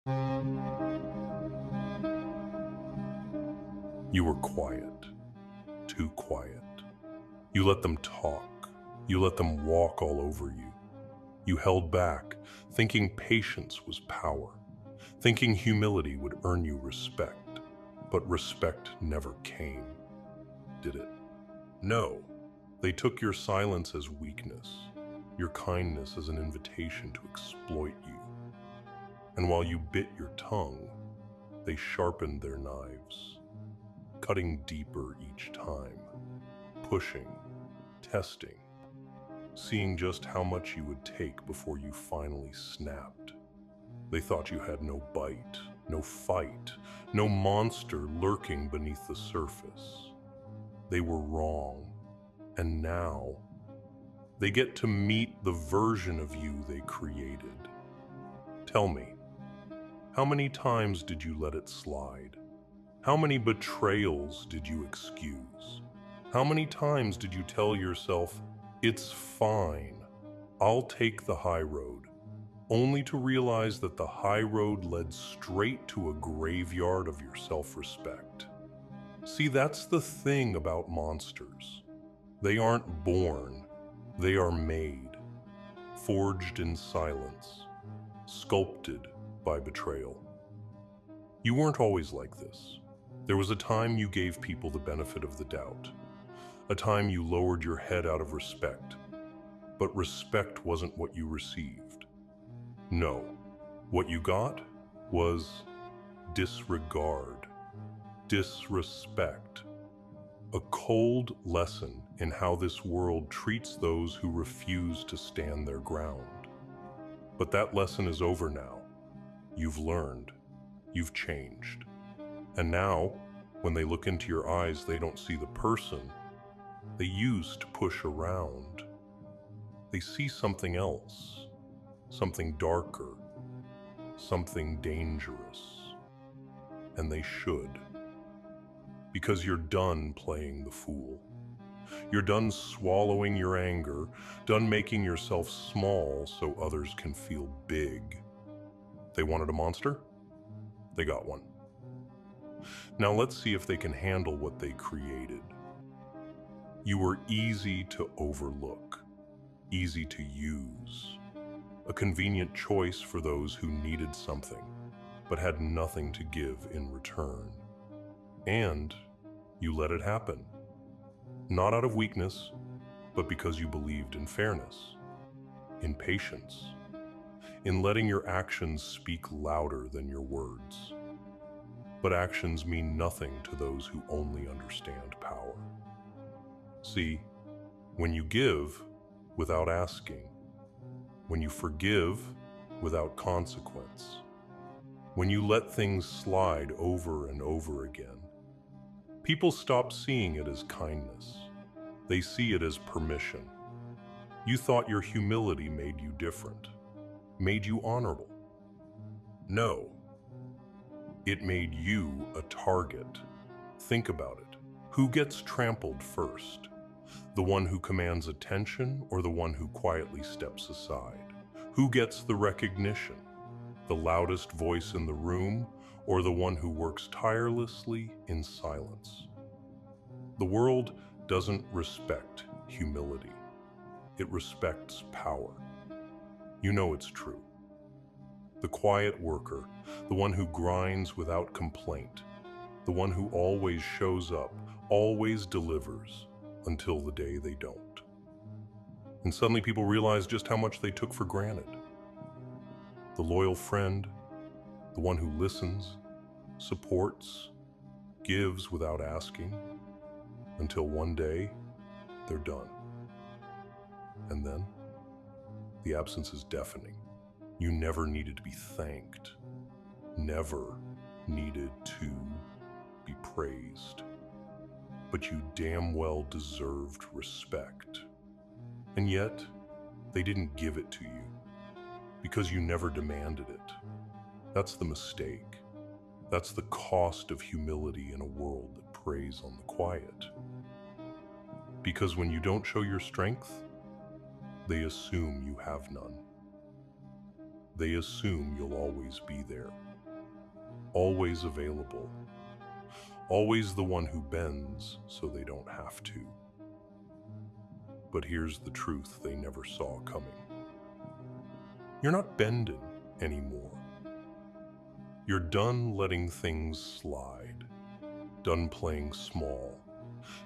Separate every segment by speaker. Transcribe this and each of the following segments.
Speaker 1: You were quiet, too quiet. You let them talk. You let them walk all over you. You held back, thinking patience was power, thinking humility would earn you respect. But respect never came, did it? No. They took your silence as weakness, your kindness as an invitation to exploit you. And while you bit your tongue, they sharpened their knives, cutting deeper each time, pushing, testing, seeing just how much you would take before you finally snapped. They thought you had no bite, no fight, no monster lurking beneath the surface. They were wrong, and now they get to meet the version of you they created. Tell me, how many times did you let it slide? How many betrayals did you excuse? How many times did you tell yourself, "It's fine, I'll take the high road," only to realize that the high road led straight to a graveyard of your self-respect? See, that's the thing about monsters. They aren't born, they are made, forged in silence, sculpted by betrayal. You weren't always like this. There was a time you gave people the benefit of the doubt, a time you lowered your head out of respect, but respect wasn't what you received. No, what you got was disregard, disrespect, a cold lesson in how this world treats those who refuse to stand their ground. But that lesson is over now. You've learned. You've changed. And now, when they look into your eyes, they don't see the person they used to push around. They see something else, something darker, something dangerous. And they should. Because you're done playing the fool. You're done swallowing your anger, done making yourself small so others can feel big. They wanted a monster? They got one. Now let's see if they can handle what they created. You were easy to overlook, easy to use, a convenient choice for those who needed something, but had nothing to give in return. And you let it happen. Not out of weakness, but because you believed in fairness, in patience, in letting your actions speak louder than your words. But actions mean nothing to those who only understand power. See, when you give without asking, when you forgive without consequence, when you let things slide over and over again, people stop seeing it as kindness. They see it as permission. You thought your humility made you different, made you honorable. No, it made you a target. Think about it. Who gets trampled first? The one who commands attention or the one who quietly steps aside? Who gets the recognition? The loudest voice in the room or the one who works tirelessly in silence? The world doesn't respect humility. It respects power. You know it's true. The quiet worker, the one who grinds without complaint, the one who always shows up, always delivers, until the day they don't. And suddenly people realize just how much they took for granted. The loyal friend, the one who listens, supports, gives without asking, until one day they're done. And then the absence is deafening. You never needed to be thanked, never needed to be praised. But you damn well deserved respect. And yet, they didn't give it to you because you never demanded it. That's the mistake. That's the cost of humility in a world that preys on the quiet. Because when you don't show your strength, they assume you have none. They assume you'll always be there. always available, always the one who bends so they don't have to. But here's the truth they never saw coming. You're not bending anymore. You're done letting things slide, done playing small,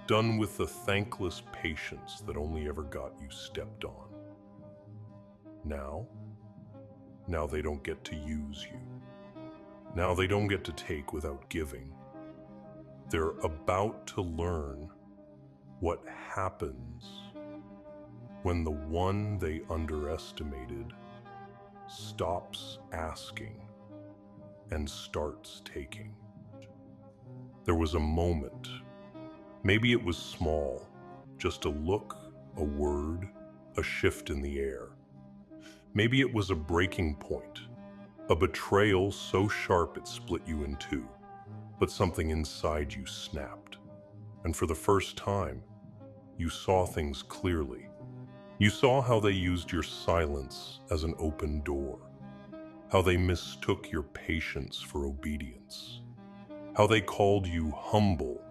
Speaker 1: done with the thankless patience that only ever got you stepped on. Now they don't get to use you. Now they don't get to take without giving. They're about to learn what happens when the one they underestimated stops asking and starts taking. There was a moment, maybe it was small, just a look, a word, a shift in the air. Maybe it was a breaking point, a betrayal so sharp it split you in two, but something inside you snapped. And for the first time, you saw things clearly. You saw how they used your silence as an open door, how they mistook your patience for obedience, how they called you humble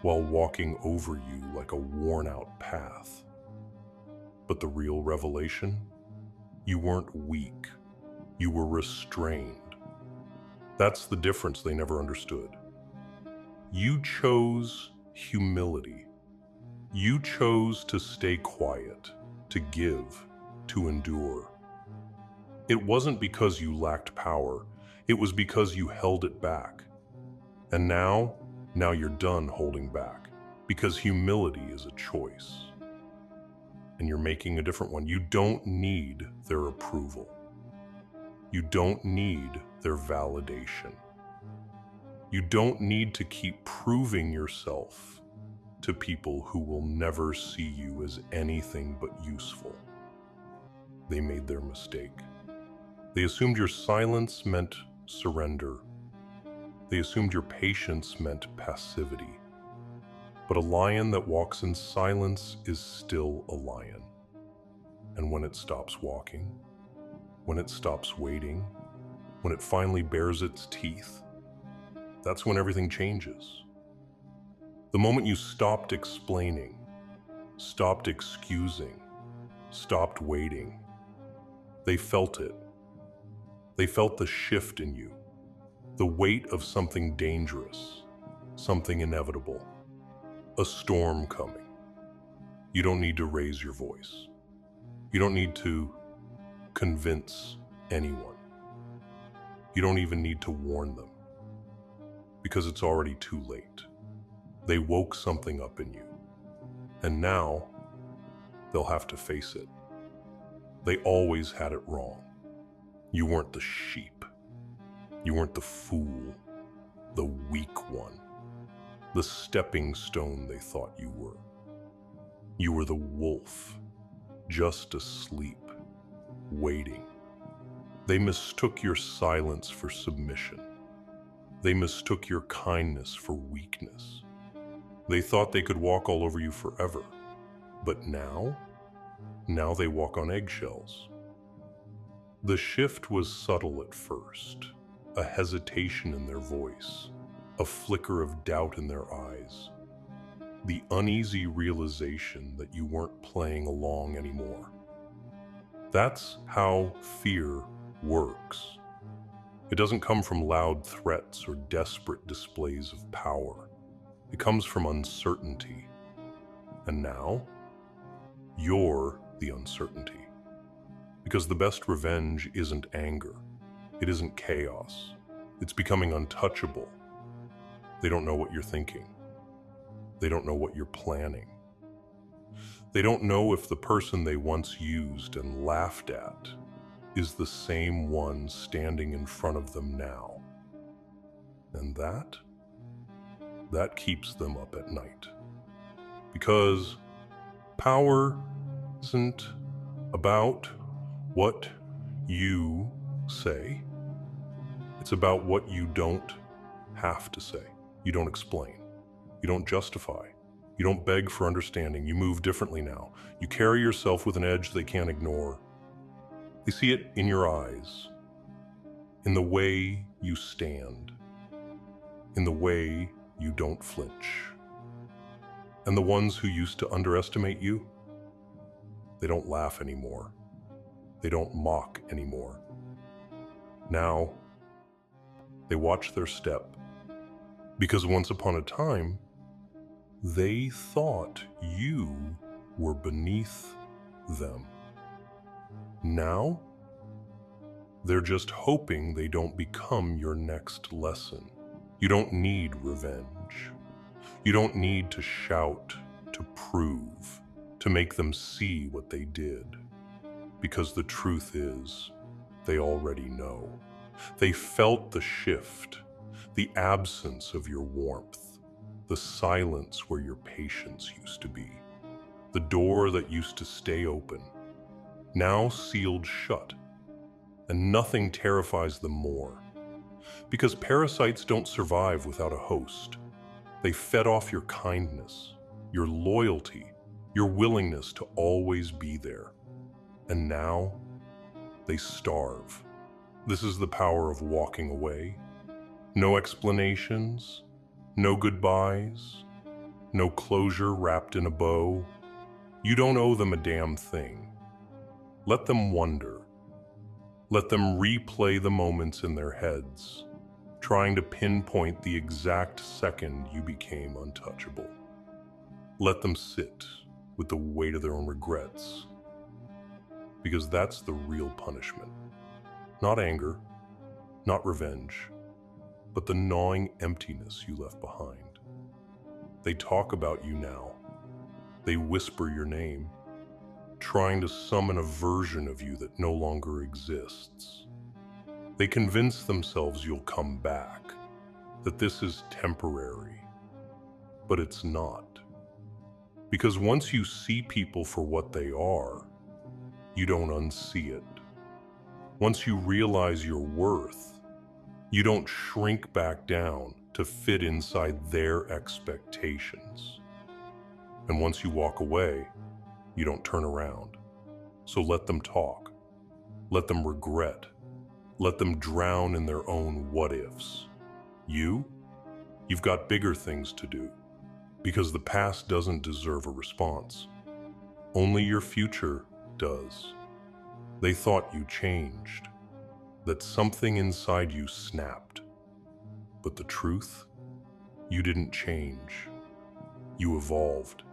Speaker 1: while walking over you like a worn-out path. But the real revelation? You weren't weak. You were restrained. That's the difference they never understood. You chose humility. You chose to stay quiet, to give, to endure. It wasn't because you lacked power. It was because you held it back. And now you're done holding back, because humility is a choice. And you're making a different one. You don't need their approval. You don't need their validation. You don't need to keep proving yourself to people who will never see you as anything but useful. They made their mistake. They assumed your silence meant surrender. They assumed your patience meant passivity. But a lion that walks in silence is still a lion. And when it stops walking, when it stops waiting, when it finally bares its teeth, that's when everything changes. The moment you stopped explaining, stopped excusing, stopped waiting, they felt it. They felt the shift in you, the weight of something dangerous, something inevitable, a storm coming. You don't need to raise your voice. You don't need to convince anyone. You don't even need to warn them, because it's already too late. They woke something up in you, and now they'll have to face it. They always had it wrong. You weren't the sheep. You weren't the fool, the weak one, the stepping stone they thought you were. You were the wolf, just asleep, waiting. They mistook your silence for submission. They mistook your kindness for weakness. They thought they could walk all over you forever. But now they walk on eggshells. The shift was subtle at first, a hesitation in their voice, a flicker of doubt in their eyes, the uneasy realization that you weren't playing along anymore. That's how fear works. It doesn't come from loud threats or desperate displays of power. It comes from uncertainty. And now, you're the uncertainty. Because the best revenge isn't anger. It isn't chaos. It's becoming untouchable. They don't know what you're thinking. They don't know what you're planning. They don't know if the person they once used and laughed at is the same one standing in front of them now. And that keeps them up at night. Because power isn't about what you say. It's about what you don't have to say. You don't explain. You don't justify. You don't beg for understanding. You move differently now. You carry yourself with an edge they can't ignore. They see it in your eyes, in the way you stand, in the way you don't flinch. And the ones who used to underestimate you, they don't laugh anymore. They don't mock anymore. Now, they watch their step, because once upon a time, they thought you were beneath them. Now, they're just hoping they don't become your next lesson. You don't need revenge. You don't need to shout, to prove, to make them see what they did. Because the truth is, they already know. They felt the shift, the absence of your warmth, the silence where your patience used to be, the door that used to stay open, now sealed shut, and nothing terrifies them more. Because parasites don't survive without a host. They fed off your kindness, your loyalty, your willingness to always be there. And now, they starve. This is the power of walking away. No explanations, no goodbyes, no closure wrapped in a bow. You don't owe them a damn thing. Let them wonder. Let them replay the moments in their heads, trying to pinpoint the exact second you became untouchable. Let them sit with the weight of their own regrets, because that's the real punishment. Not anger, not revenge, but the gnawing emptiness you left behind. They talk about you now. They whisper your name, trying to summon a version of you that no longer exists. They convince themselves you'll come back, that this is temporary. But it's not. Because once you see people for what they are, you don't unsee it. Once you realize your worth, you don't shrink back down to fit inside their expectations. And once you walk away, you don't turn around. So let them talk. Let them regret. Let them drown in their own what-ifs. You've got bigger things to do, because the past doesn't deserve a response. Only your future does. They thought you changed, that something inside you snapped. But the truth? You didn't change. You evolved.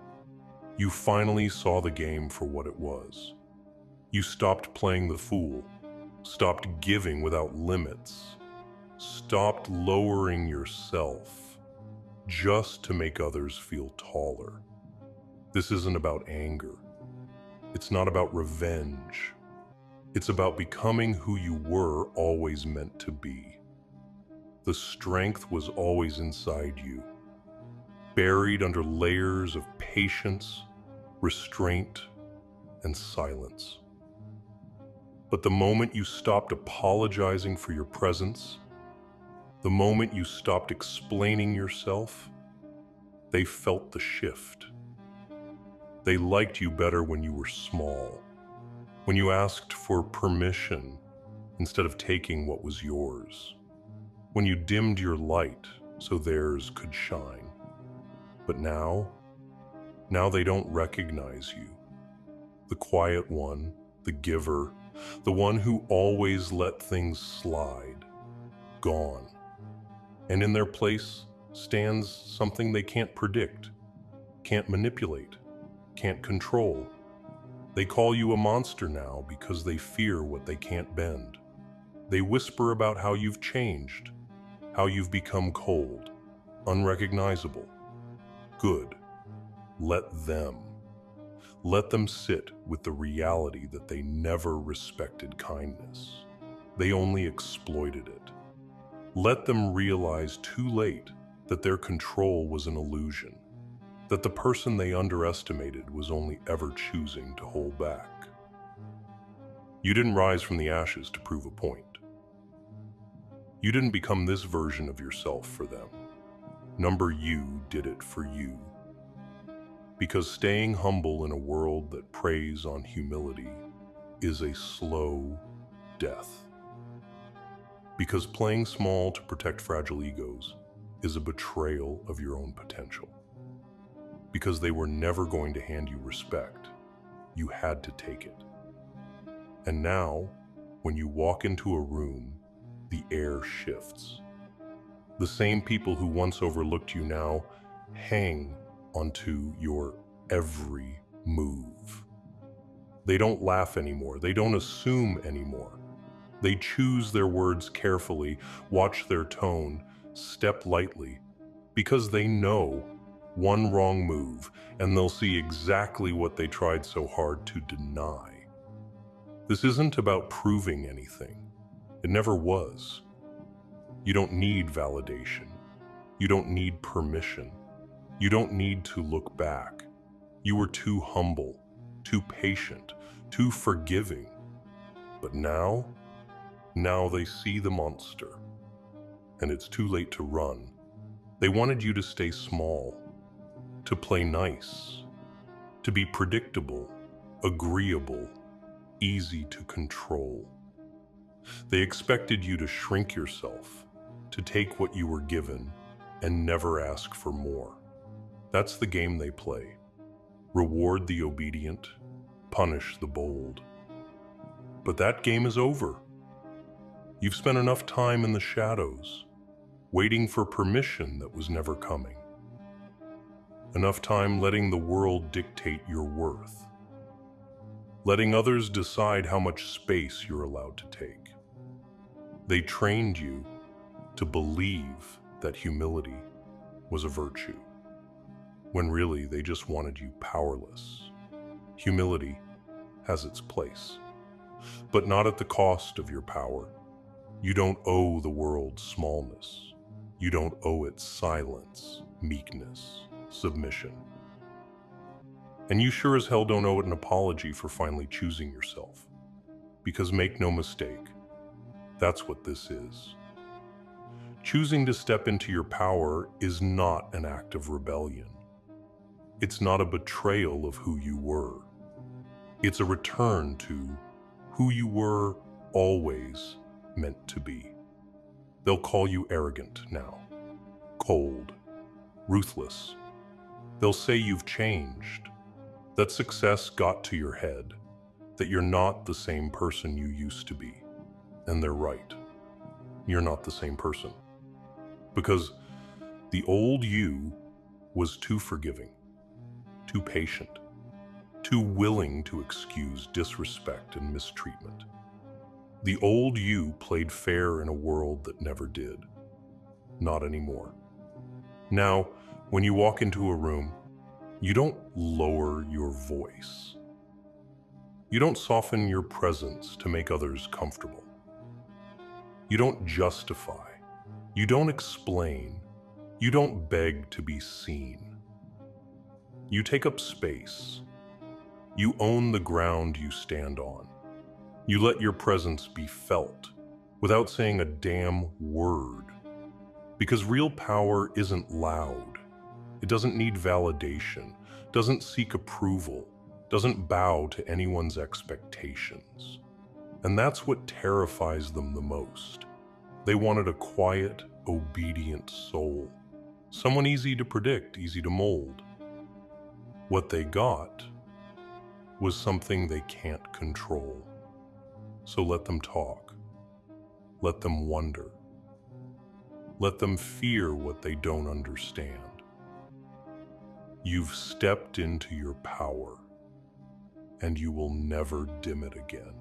Speaker 1: You finally saw the game for what it was. You stopped playing the fool, stopped giving without limits, stopped lowering yourself just to make others feel taller. This isn't about anger. It's not about revenge. It's about becoming who you were always meant to be. The strength was always inside you, buried under layers of patience, restraint, and silence. But the moment you stopped apologizing for your presence, the moment you stopped explaining yourself, they felt the shift. They liked you better when you were small, when you asked for permission instead of taking what was yours, when you dimmed your light so theirs could shine. But now they don't recognize you. The quiet one, the giver, the one who always let things slide, gone. And in their place stands something they can't predict, can't manipulate, can't control. They call you a monster now because they fear what they can't bend. They whisper about how you've changed, how you've become cold, unrecognizable. Good. Let them. Let them sit with the reality that they never respected kindness. They only exploited it. Let them realize too late that their control was an illusion, that the person they underestimated was only ever choosing to hold back. You didn't rise from the ashes to prove a point. You didn't become this version of yourself for them. Number you did it for you. Because staying humble in a world that preys on humility is a slow death. Because playing small to protect fragile egos is a betrayal of your own potential. Because they were never going to hand you respect, you had to take it. And now, when you walk into a room, the air shifts. The same people who once overlooked you now hang onto your every move. They don't laugh anymore. They don't assume anymore. They choose their words carefully, watch their tone, step lightly, because they know one wrong move and they'll see exactly what they tried so hard to deny. This isn't about proving anything. It never was. You don't need validation. You don't need permission. You don't need to look back. You were too humble, too patient, too forgiving. But now they see the monster, and it's too late to run. They wanted you to stay small, to play nice, to be predictable, agreeable, easy to control. They expected you to shrink yourself, to take what you were given and never ask for more. That's the game they play. Reward the obedient, punish the bold. But that game is over. You've spent enough time in the shadows, waiting for permission that was never coming. Enough time letting the world dictate your worth. Letting others decide how much space you're allowed to take. They trained you to believe that humility was a virtue, when really they just wanted you powerless. Humility has its place, but not at the cost of your power. You don't owe the world smallness. You don't owe it silence, meekness, submission. And you sure as hell don't owe it an apology for finally choosing yourself. Because make no mistake, that's what this is. Choosing to step into your power is not an act of rebellion. It's not a betrayal of who you were. It's a return to who you were always meant to be. They'll call you arrogant now, cold, ruthless. They'll say you've changed, that success got to your head, that you're not the same person you used to be. And they're right. You're not the same person. Because the old you was too forgiving, too patient, too willing to excuse disrespect and mistreatment. The old you played fair in a world that never did. Not anymore. Now, when you walk into a room, you don't lower your voice. You don't soften your presence to make others comfortable. You don't justify. You don't explain. You don't beg to be seen. You take up space. You own the ground you stand on. You let your presence be felt without saying a damn word. Because real power isn't loud. It doesn't need validation, doesn't seek approval, doesn't bow to anyone's expectations. And that's what terrifies them the most. They wanted a quiet, obedient soul. Someone easy to predict, easy to mold. What they got was something they can't control. So let them talk. Let them wonder. Let them fear what they don't understand. You've stepped into your power, and you will never dim it again.